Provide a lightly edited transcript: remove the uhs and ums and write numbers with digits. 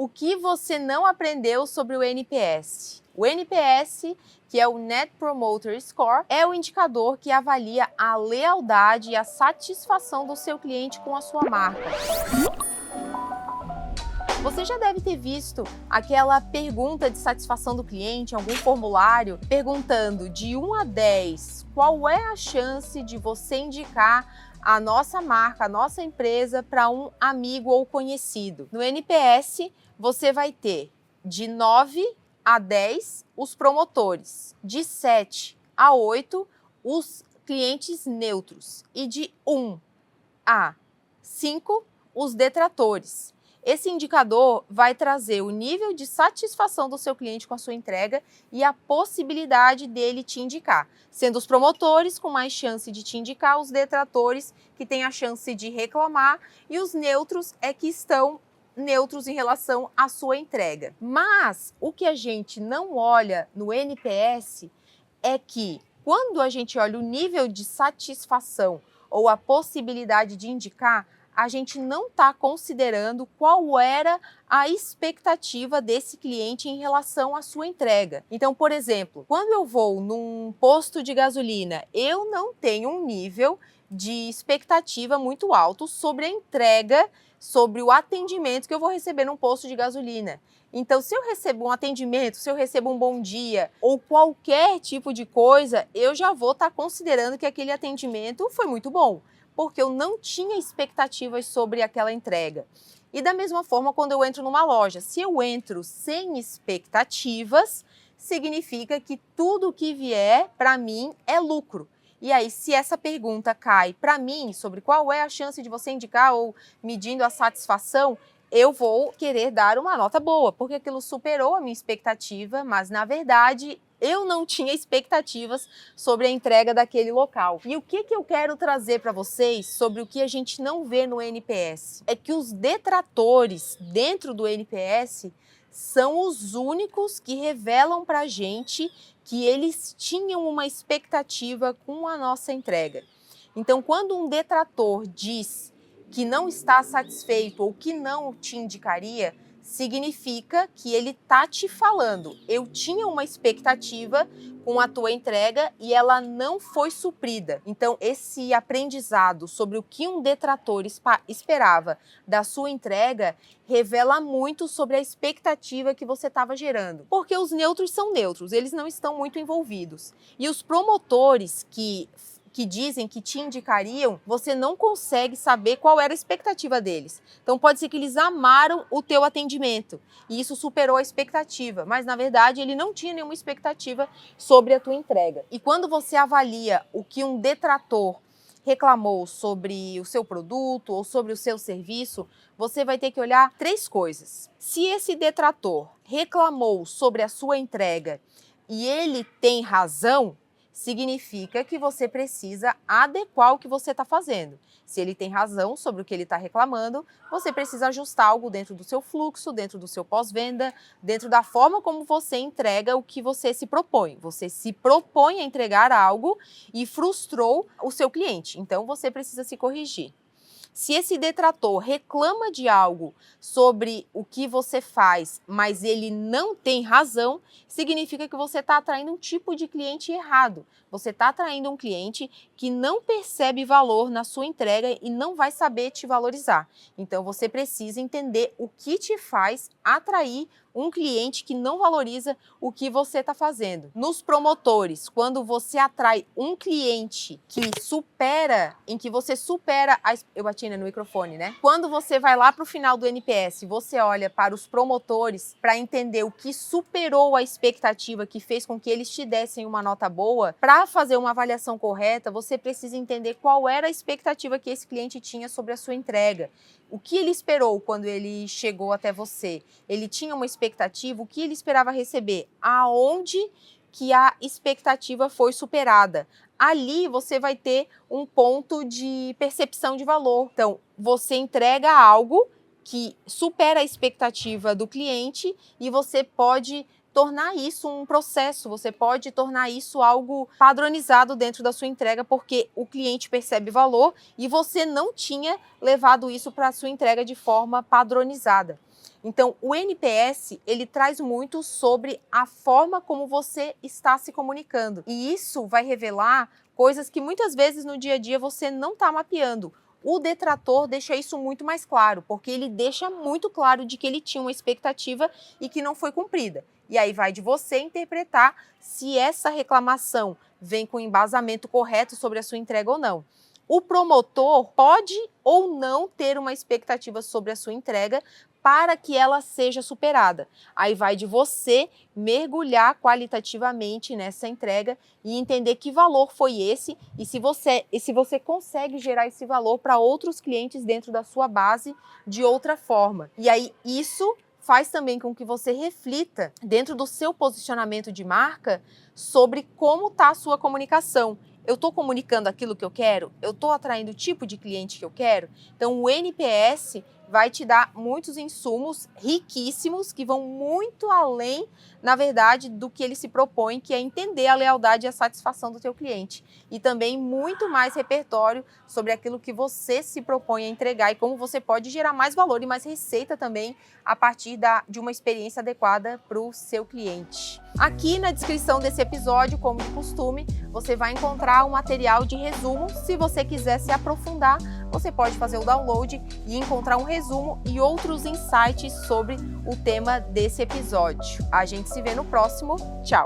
O que você não aprendeu sobre o NPS? O NPS, que é o Net Promoter Score, é o indicador que avalia a lealdade e a satisfação do seu cliente com a sua marca. Você já deve ter visto aquela pergunta de satisfação do cliente, algum formulário, perguntando de 1 a 10, qual é a chance de você indicar a nossa marca, a nossa empresa para um amigo ou conhecido. No NPS, você vai ter de 9 a 10 os promotores, de 7 a 8 os clientes neutros e de 1 a 5 os detratores. Esse indicador vai trazer o nível de satisfação do seu cliente com a sua entrega e a possibilidade dele te indicar, sendo os promotores com mais chance de te indicar, os detratores que têm a chance de reclamar e os neutros é que estão neutros em relação à sua entrega. Mas o que a gente não olha no NPS é que quando a gente olha o nível de satisfação ou a possibilidade de indicar, a gente não está considerando qual era a expectativa desse cliente em relação à sua entrega. Então, por exemplo, quando eu vou num posto de gasolina, eu não tenho um nível de expectativa muito alto sobre a entrega, sobre o atendimento que eu vou receber num posto de gasolina. Então, se eu recebo um atendimento, se eu recebo um bom dia ou qualquer tipo de coisa, eu já vou estar considerando que aquele atendimento foi muito bom, porque eu não tinha expectativas sobre aquela entrega. E da mesma forma, quando eu entro numa loja, se eu entro sem expectativas, significa que tudo que vier para mim é lucro. E aí, se essa pergunta cai para mim sobre qual é a chance de você indicar ou medindo a satisfação, eu vou querer dar uma nota boa, porque aquilo superou a minha expectativa, mas na verdade eu não tinha expectativas sobre a entrega daquele local. E o que eu quero trazer para vocês sobre o que a gente não vê no NPS? É que os detratores dentro do NPS são os únicos que revelam para a gente que eles tinham uma expectativa com a nossa entrega. Então, quando um detrator diz que não está satisfeito ou que não te indicaria, significa que ele está te falando, eu tinha uma expectativa com a tua entrega e ela não foi suprida. Então, esse aprendizado sobre o que um detrator esperava da sua entrega revela muito sobre a expectativa que você estava gerando. Porque os neutros são neutros, eles não estão muito envolvidos. E os promotores que dizem que te indicariam, você não consegue saber qual era a expectativa deles. Então pode ser que eles amaram o teu atendimento e isso superou a expectativa, mas na verdade ele não tinha nenhuma expectativa sobre a tua entrega. E quando você avalia o que um detrator reclamou sobre o seu produto ou sobre o seu serviço, você vai ter que olhar 3 coisas. Se esse detrator reclamou sobre a sua entrega e ele tem razão, significa que você precisa adequar o que você está fazendo. Se ele tem razão sobre o que ele está reclamando, você precisa ajustar algo dentro do seu fluxo, dentro do seu pós-venda, dentro da forma como você entrega o que você se propõe. Você se propõe a entregar algo e frustrou o seu cliente, então você precisa se corrigir. Se esse detrator reclama de algo sobre o que você faz, mas ele não tem razão, significa que você está atraindo um tipo de cliente errado. Você está atraindo um cliente que não percebe valor na sua entrega e não vai saber te valorizar. Então você precisa entender o que te faz atrair um cliente que não valoriza o que você está fazendo. Nos promotores, quando você atrai um cliente que supera, em que você supera... Eu bati no microfone, né? Quando você vai lá para o final do NPS, você olha para os promotores para entender o que superou a expectativa que fez com que eles te dessem uma nota boa, para fazer uma avaliação correta, você precisa entender qual era a expectativa que esse cliente tinha sobre a sua entrega. O que ele esperou quando ele chegou até você? Ele tinha uma expectativa? O que ele esperava receber? Aonde que a expectativa foi superada? Ali você vai ter um ponto de percepção de valor. Então, você entrega algo que supera a expectativa do cliente e você pode tornar isso um processo, você pode tornar isso algo padronizado dentro da sua entrega, porque o cliente percebe valor e você não tinha levado isso para a sua entrega de forma padronizada. Então, o NPS, ele traz muito sobre a forma como você está se comunicando. E isso vai revelar coisas que muitas vezes no dia a dia você não está mapeando. O detrator deixa isso muito mais claro, porque ele deixa muito claro de que ele tinha uma expectativa e que não foi cumprida. E aí vai de você interpretar se essa reclamação vem com embasamento correto sobre a sua entrega ou não. O promotor pode ou não ter uma expectativa sobre a sua entrega para que ela seja superada. Aí vai de você mergulhar qualitativamente nessa entrega e entender que valor foi esse e se você consegue gerar esse valor para outros clientes dentro da sua base de outra forma. E aí isso faz também com que você reflita dentro do seu posicionamento de marca sobre como está a sua comunicação. Eu estou comunicando aquilo que eu quero? Eu estou atraindo o tipo de cliente que eu quero? Então, o NPS vai te dar muitos insumos riquíssimos que vão muito além, na verdade, do que ele se propõe, que é entender a lealdade e a satisfação do teu cliente. E também muito mais repertório sobre aquilo que você se propõe a entregar e como você pode gerar mais valor e mais receita também a partir de uma experiência adequada para o seu cliente. Aqui na descrição desse episódio, como de costume, você vai encontrar um material de resumo. Se você quiser se aprofundar, você pode fazer o download e encontrar um resumo e outros insights sobre o tema desse episódio. A gente se vê no próximo. Tchau!